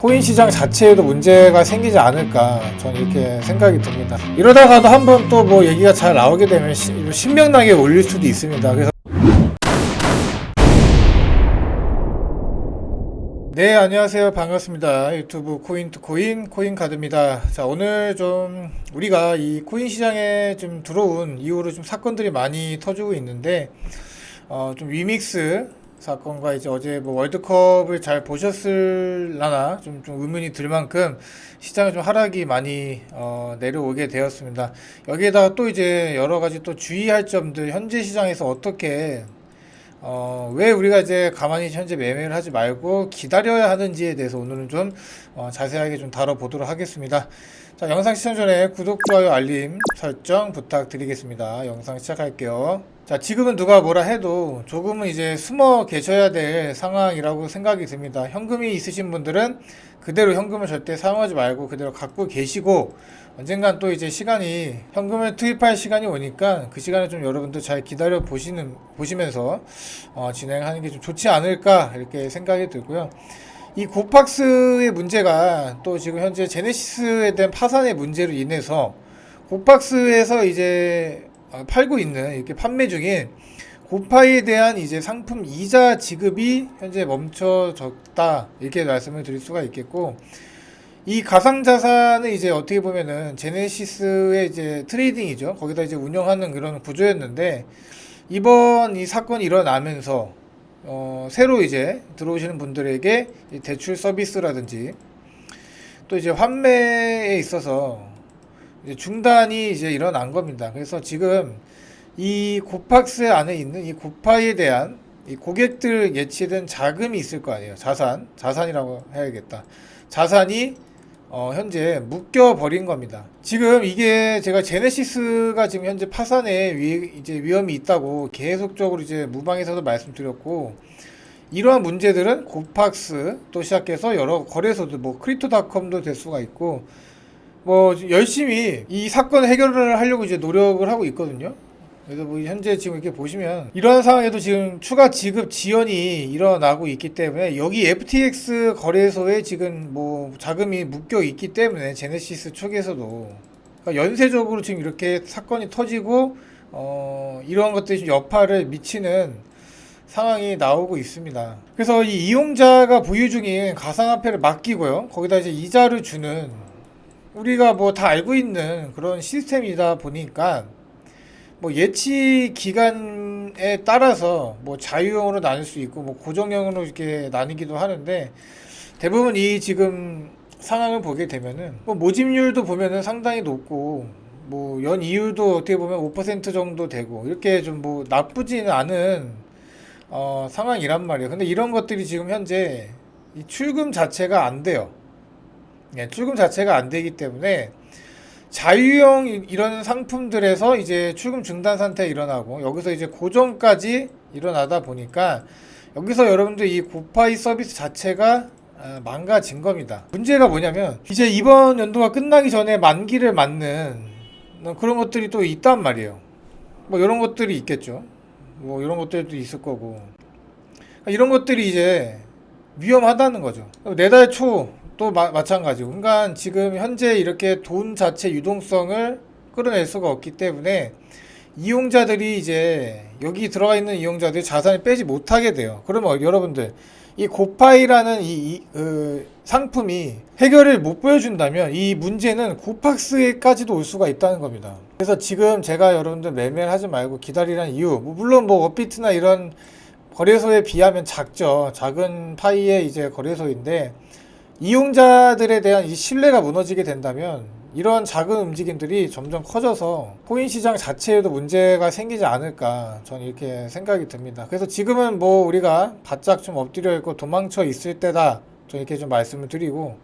코인 시장 자체에도 문제가 생기지 않을까 저는 이렇게 생각이 듭니다. 이러다가도 한번 또 뭐 얘기가 잘 나오게 되면 신명나게 올릴 수도 있습니다. 그래서 네, 안녕하세요. 반갑습니다. 유튜브 코인2코인 코인카드입니다. 자, 오늘 좀 우리가 이 코인 시장에 좀 들어온 이후로 좀 사건들이 많이 터지고 있는데 좀 위믹스 사건과 이제 어제 뭐 월드컵을 잘 보셨을라나 좀 의문이 들 만큼 시장에 좀 하락이 많이 내려오게 되었습니다. 여기에다가 또 이제 여러 가지 또 주의할 점들, 현재 시장에서 어떻게 왜 우리가 이제 가만히 현재 매매를 하지 말고 기다려야 하는지에 대해서 오늘은 좀 자세하게 좀 다뤄보도록 하겠습니다. 자, 영상 시청 전에 구독, 좋아요, 알림 설정 부탁드리겠습니다. 영상 시작할게요. 자, 지금은 누가 뭐라 해도 조금은 이제 숨어 계셔야 될 상황이라고 생각이 듭니다. 현금이 있으신 분들은 그대로 현금을 절대 사용하지 말고 그대로 갖고 계시고, 언젠간 또 이제 시간이 현금을 투입할 시간이 오니까 그 시간에 좀 여러분들 잘 기다려 보시면서 진행하는 게 좀 좋지 않을까 이렇게 생각이 들고요. 이 고팍스의 문제가 또 지금 현재 제네시스에 대한 파산의 문제로 인해서 고팍스에서 이제 팔고 있는 이렇게 판매 중인 고파이에 대한 이제 상품 이자 지급이 현재 멈춰졌다 이렇게 말씀을 드릴 수가 있겠고, 이 가상자산은 이제 어떻게 보면은 제네시스의 이제 트레이딩이죠. 거기다 이제 운영하는 그런 구조였는데, 이번 이 사건이 일어나면서 새로 이제 들어오시는 분들에게 대출 서비스라든지 또 이제 환매에 있어서 이제 중단이 이제 일어난 겁니다. 그래서 지금 이 고팍스 안에 있는 이 고파이에 대한 이 고객들 예치된 자금이 있을 거 아니에요. 자산이라고 해야겠다. 자산이 현재 묶여버린 겁니다. 지금 이게 제가 제네시스가 지금 현재 파산에 이제 위험이 있다고 계속적으로 이제 무방에서도 말씀드렸고, 이러한 문제들은 고팍스 또 시작해서 여러 거래소들 뭐 크립토닷컴도 될 수가 있고, 뭐 열심히 이 사건 해결을 하려고 이제 노력을 하고 있거든요. 그래서 뭐 현재 지금 이렇게 보시면 이러한 상황에도 지금 추가 지급 지연이 일어나고 있기 때문에, 여기 FTX 거래소에 지금 뭐 자금이 묶여 있기 때문에 제네시스 쪽에서도 그러니까 연쇄적으로 지금 이렇게 사건이 터지고 이러한 것들이 좀 여파를 미치는 상황이 나오고 있습니다. 그래서 이 이용자가 보유 중인 가상화폐를 맡기고요, 거기다 이제 이자를 주는, 우리가 뭐 다 알고 있는 그런 시스템이다 보니까 뭐 예치 기간에 따라서 뭐 자유형으로 나눌 수 있고 뭐 고정형으로 이렇게 나뉘기도 하는데, 대부분 이 지금 상황을 보게 되면은 뭐 모집률도 보면은 상당히 높고 뭐 연 이율도 어떻게 보면 5% 정도 되고 이렇게 좀 뭐 나쁘지는 않은 상황이란 말이에요. 근데 이런 것들이 지금 현재 이 출금 자체가 안 돼요. 예, 출금 자체가 안 되기 때문에 자유형 이런 상품들에서 이제 출금 중단 상태 일어나고, 여기서 이제 고정까지 일어나다 보니까 여기서 여러분들 이 고파이 서비스 자체가 망가진 겁니다. 문제가 뭐냐면 이제 이번 연도가 끝나기 전에 만기를 맞는 그런 것들이 또 있단 말이에요. 뭐 이런 것들이 있겠죠. 뭐 이런 것들도 있을 거고, 이런 것들이 이제 위험하다는 거죠. 내달 초 또 마찬가지고, 그러니까 지금 현재 이렇게 돈 자체 유동성을 끌어낼 수가 없기 때문에 이용자들이 이제 여기 들어가 있는 이용자들이 자산을 빼지 못하게 돼요. 그러면 여러분들 이 고파이라는 상품이 해결을 못 보여준다면 이 문제는 고팍스에까지도 올 수가 있다는 겁니다. 그래서 지금 제가 여러분들 매매를 하지 말고 기다리라는 이유, 물론 뭐 업비트나 이런 거래소에 비하면 작죠. 작은 파이의 이제 거래소인데, 이용자들에 대한 이 신뢰가 무너지게 된다면 이런 작은 움직임들이 점점 커져서 코인 시장 자체에도 문제가 생기지 않을까 저는 이렇게 생각이 듭니다. 그래서 지금은 뭐 우리가 바짝 좀 엎드려 있고 도망쳐 있을 때다 저는 이렇게 좀 말씀을 드리고,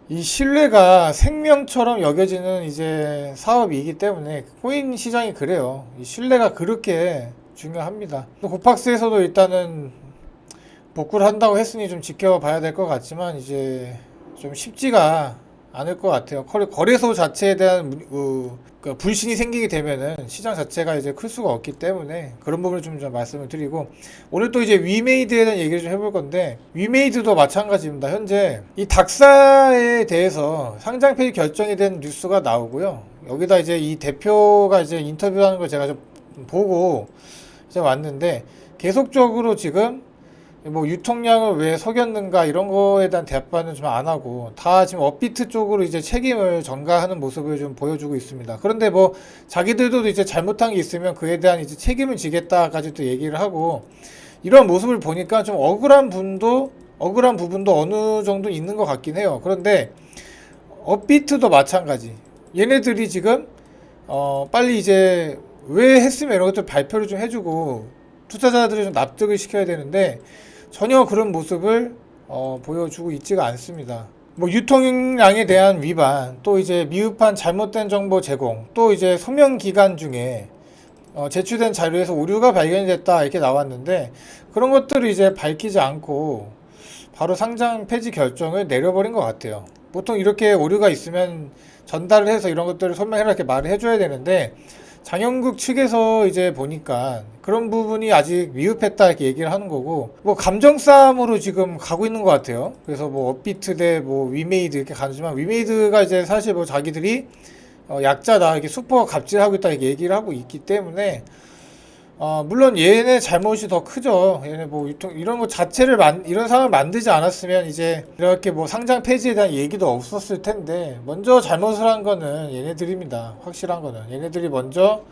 이 신뢰가 생명처럼 여겨지는 이제 사업이기 때문에 코인 시장이 그래요. 이 신뢰가 그렇게 중요합니다. 고팍스에서도 일단은 복구를 한다고 했으니 좀 지켜봐야 될 것 같지만 이제 좀 쉽지가 않을 것 같아요. 거래소 자체에 대한 그 불신이 생기게 되면은 시장 자체가 이제 클 수가 없기 때문에 그런 부분을 좀 말씀을 드리고, 오늘 또 이제 위메이드에 대한 얘기를 좀 해볼 건데, 위메이드도 마찬가지입니다. 현재 이 닥사에 대해서 상장 폐지 결정이 된 뉴스가 나오고요. 여기다 이제 이 대표가 이제 인터뷰하는 걸 제가 좀 보고 이제 왔는데, 계속적으로 지금 뭐 유통량을 왜 속였는가 이런 거에 대한 대답은 좀 안 하고, 다 지금 업비트 쪽으로 이제 책임을 전가하는 모습을 좀 보여주고 있습니다. 그런데 뭐 자기들도 이제 잘못한 게 있으면 그에 대한 이제 책임을 지겠다까지도 얘기를 하고, 이런 모습을 보니까 좀 억울한 부분도 어느 정도 있는 것 같긴 해요. 그런데 업비트도 마찬가지. 얘네들이 지금 빨리 이제 왜 했으면 이런 것들 발표를 좀 해주고 투자자들을 좀 납득을 시켜야 되는데, 전혀 그런 모습을 보여주고 있지가 않습니다. 뭐 유통량에 대한 위반, 또 이제 미흡한 잘못된 정보 제공, 또 이제 소명 기간 중에 제출된 자료에서 오류가 발견이 됐다 이렇게 나왔는데, 그런 것들을 이제 밝히지 않고 바로 상장 폐지 결정을 내려버린 것 같아요. 보통 이렇게 오류가 있으면 전달을 해서 이런 것들을 설명해라 이렇게 말을 해줘야 되는데, 장영국 측에서 이제 보니까 그런 부분이 아직 미흡했다 이렇게 얘기를 하는 거고, 뭐 감정 싸움으로 지금 가고 있는 것 같아요. 그래서 뭐 업비트 대 뭐 위메이드 이렇게 가지만, 위메이드가 이제 사실 뭐 자기들이 약자다, 이렇게 슈퍼 갑질하고 있다 이렇게 얘기를 하고 있기 때문에, 물론 얘네 잘못이 더 크죠. 얘네 뭐 이런 거 자체를 이런 상황을 만들지 않았으면 이제 이렇게 뭐 상장 폐지에 대한 얘기도 없었을 텐데, 먼저 잘못을 한 거는 얘네들입니다. 확실한 거는 얘네들이 먼저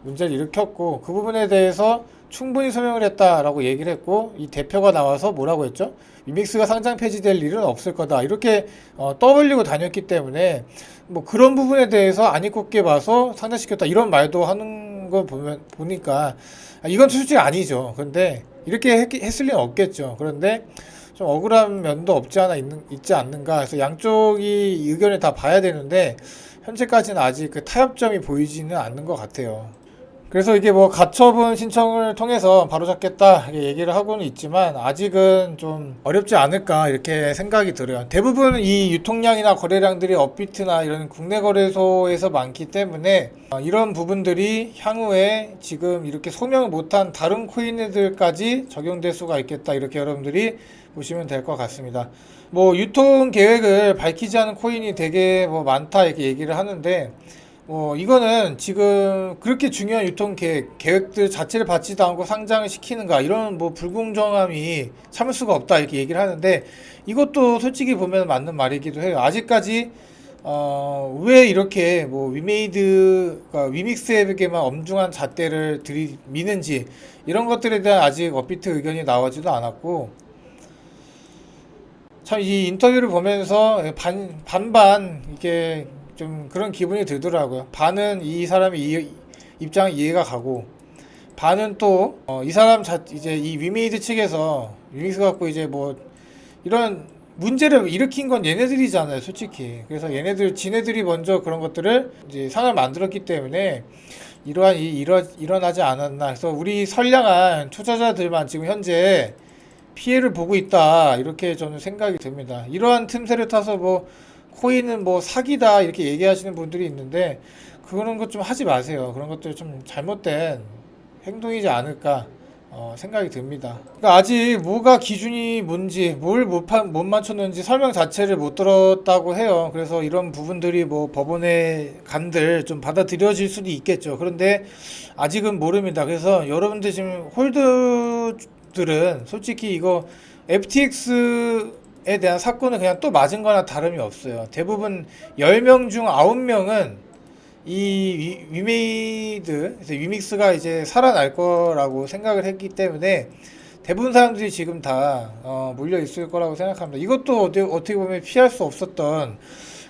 문제를 일으켰고, 그 부분에 대해서 충분히 설명을 했다라고 얘기를 했고, 이 대표가 나와서 뭐라고 했죠? 위믹스가 상장 폐지될 일은 없을 거다 이렇게 떠벌리고 다녔기 때문에, 뭐 그런 부분에 대해서 안 입곱게 봐서 상장시켰다 이런 말도 하는 걸 보니까 이건 솔직히 아니죠. 근데 이렇게 했을 리는 없겠죠. 그런데 좀 억울한 면도 없지 않아 있지 않는가. 그래서 양쪽이 의견을 다 봐야 되는데, 현재까지는 아직 그 타협점이 보이지는 않는 것 같아요. 그래서 이게 뭐 가처분 신청을 통해서 바로잡겠다 이렇게 얘기를 하고는 있지만, 아직은 좀 어렵지 않을까 이렇게 생각이 들어요. 대부분 이 유통량이나 거래량들이 업비트나 이런 국내 거래소에서 많기 때문에 이런 부분들이 향후에 지금 이렇게 소명을 못한 다른 코인들까지 적용될 수가 있겠다 이렇게 여러분들이 보시면 될 것 같습니다. 뭐 유통 계획을 밝히지 않은 코인이 되게 뭐 많다 이렇게 얘기를 하는데, 이거는 지금 그렇게 중요한 유통 계획들 자체를 받지도 않고 상장을 시키는가, 이런 뭐 불공정함이 참을 수가 없다 이렇게 얘기를 하는데, 이것도 솔직히 보면 맞는 말이기도 해요. 아직까지 왜 이렇게 뭐 위메이드가 위믹스에게만 엄중한 잣대를 들이미는지, 이런 것들에 대한 아직 업비트 의견이 나오지도 않았고, 참 이 인터뷰를 보면서 반반 이게 좀 그런 기분이 들더라고요. 반은 이 사람의 입장 이해가 가고, 반은 또 이 사람 이제 이 위메이드 측에서 위믹스 갖고 이제 뭐 이런 문제를 일으킨 건 얘네들이잖아요, 솔직히. 그래서 지네들이 먼저 그런 것들을 이제 상을 만들었기 때문에 이러한 일어나지 않았나. 그래서 우리 선량한 투자자들만 지금 현재 피해를 보고 있다 이렇게 저는 생각이 듭니다. 이러한 틈새를 타서 뭐 코인은 뭐 사기다 이렇게 얘기하시는 분들이 있는데, 그런 것 좀 하지 마세요. 그런 것들 좀 잘못된 행동이지 않을까 생각이 듭니다. 그러니까 아직 뭐가 기준이 뭔지, 뭘 못 맞췄는지 설명 자체를 못 들었다고 해요. 그래서 이런 부분들이 뭐 법원에 간들 좀 받아들여질 수도 있겠죠. 그런데 아직은 모릅니다. 그래서 여러분들 지금 홀드들은 솔직히 이거 FTX에 대한 사건은 그냥 또 맞은 거나 다름이 없어요. 대부분 10명 중 9명은 이 위메이드, 그래서 위믹스가 이제 살아날 거라고 생각을 했기 때문에 대부분 사람들이 지금 다 몰려 있을 거라고 생각합니다. 이것도 어떻게 보면 피할 수 없었던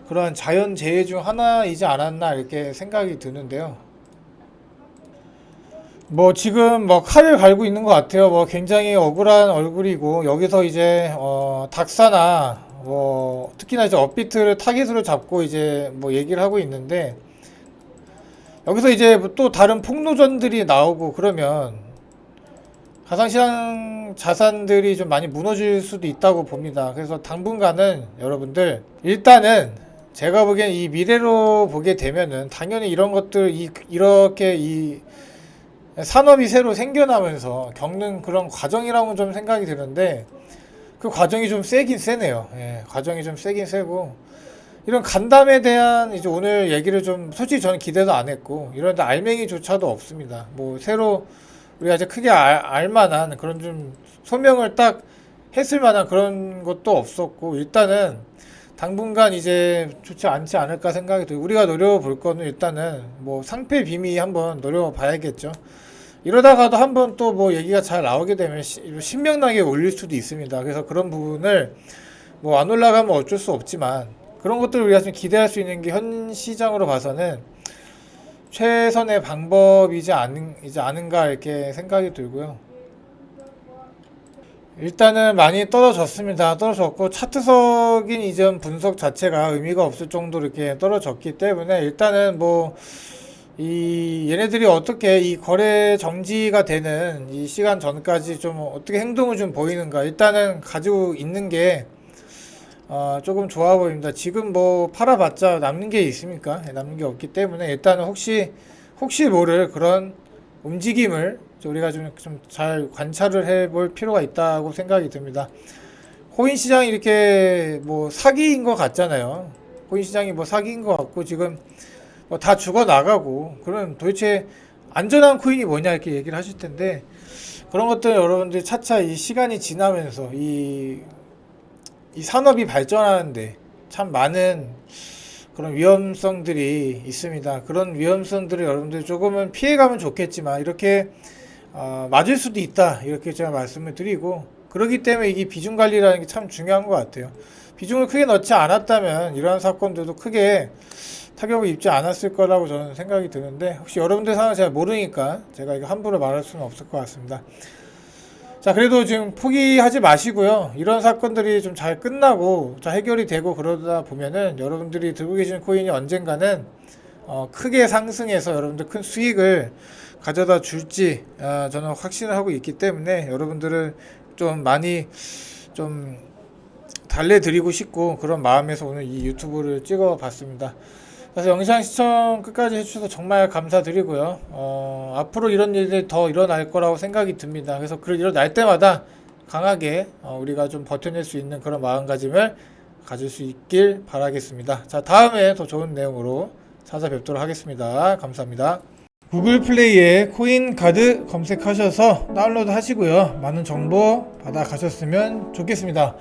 그런 자연재해 중 하나이지 않았나 이렇게 생각이 드는데요. 뭐 지금 뭐 칼을 갈고 있는 것 같아요. 뭐 굉장히 억울한 얼굴이고, 여기서 이제 닥사나 뭐 특히나 이제 업비트를 타깃으로 잡고 이제 뭐 얘기를 하고 있는데, 여기서 이제 또 다른 폭로전들이 나오고 그러면 가상시장 자산들이 좀 많이 무너질 수도 있다고 봅니다. 그래서 당분간은 여러분들 일단은 제가 보기엔 이 미래로 보게 되면은 당연히 이런 것들 이렇게 이 산업이 새로 생겨나면서 겪는 그런 과정이라고 좀 생각이 드는데 그 과정이 좀 세긴 세네요. 예, 과정이 좀 세긴 세고 이런 간담에 대한 이제 오늘 얘기를 좀 솔직히 저는 기대도 안 했고 이런 데 알맹이조차도 없습니다. 뭐 새로 우리가 이제 크게 알만한 그런 좀 소명을 딱 했을 만한 그런 것도 없었고 일단은 당분간 이제 좋지 않지 않을까 생각이 들고 우리가 노려볼 거는 일단은 뭐 상패 비미 한번 노려봐야겠죠. 이러다가도 한번 또 뭐 얘기가 잘 나오게 되면 신명나게 올릴 수도 있습니다. 그래서 그런 부분을 뭐 안 올라가면 어쩔 수 없지만 그런 것들을 우리가 좀 기대할 수 있는 게 현 시장으로 봐서는 최선의 방법이지 않은가 이렇게 생각이 들고요. 일단은 많이 떨어졌습니다. 떨어졌고 차트적인 이전 분석 자체가 의미가 없을 정도로 이렇게 떨어졌기 때문에 일단은 뭐 이 얘네들이 어떻게 이 거래 정지가 되는 이 시간 전까지 좀 어떻게 행동을 좀 보이는가 일단은 가지고 있는 게 조금 좋아 보입니다. 지금 뭐 팔아봤자 남는 게 있습니까? 남는 게 없기 때문에 일단은 혹시 모를 그런 움직임을 우리가 좀 잘 관찰을 해볼 필요가 있다고 생각이 듭니다. 코인 시장이 이렇게 뭐 사기인 것 같잖아요. 코인 시장이 뭐 사기인 것 같고 지금 뭐 다 죽어 나가고 그럼 도대체 안전한 코인이 뭐냐 이렇게 얘기를 하실 텐데 그런 것들 여러분들 차차 이 시간이 지나면서 이 산업이 발전하는데 참 많은 그런 위험성들이 있습니다. 그런 위험성들을 여러분들 조금은 피해가면 좋겠지만 이렇게 맞을 수도 있다 이렇게 제가 말씀을 드리고 그렇기 때문에 이게 비중 관리라는 게 참 중요한 것 같아요. 비중을 크게 넣지 않았다면 이러한 사건들도 크게 타격을 입지 않았을 거라고 저는 생각이 드는데 혹시 여러분들 상황을 잘 모르니까 제가 이거 함부로 말할 수는 없을 것 같습니다. 자, 그래도 지금 포기하지 마시고요. 이런 사건들이 좀 잘 끝나고 자 해결이 되고 그러다 보면은 여러분들이 들고 계신 코인이 언젠가는 크게 상승해서 여러분들 큰 수익을 가져다 줄지 저는 확신을 하고 있기 때문에 여러분들을 좀 많이 좀 달래드리고 싶고 그런 마음에서 오늘 이 유튜브를 찍어 봤습니다. 그래서 영상 시청 끝까지 해주셔서 정말 감사드리고요. 앞으로 이런 일들이 더 일어날 거라고 생각이 듭니다. 그래서 그 일어날 때마다 강하게 우리가 좀 버텨낼 수 있는 그런 마음가짐을 가질 수 있길 바라겠습니다. 자, 다음에 더 좋은 내용으로 찾아뵙도록 하겠습니다. 감사합니다. 구글 플레이에 코인 가드 검색하셔서 다운로드 하시고요. 많은 정보 받아 가셨으면 좋겠습니다.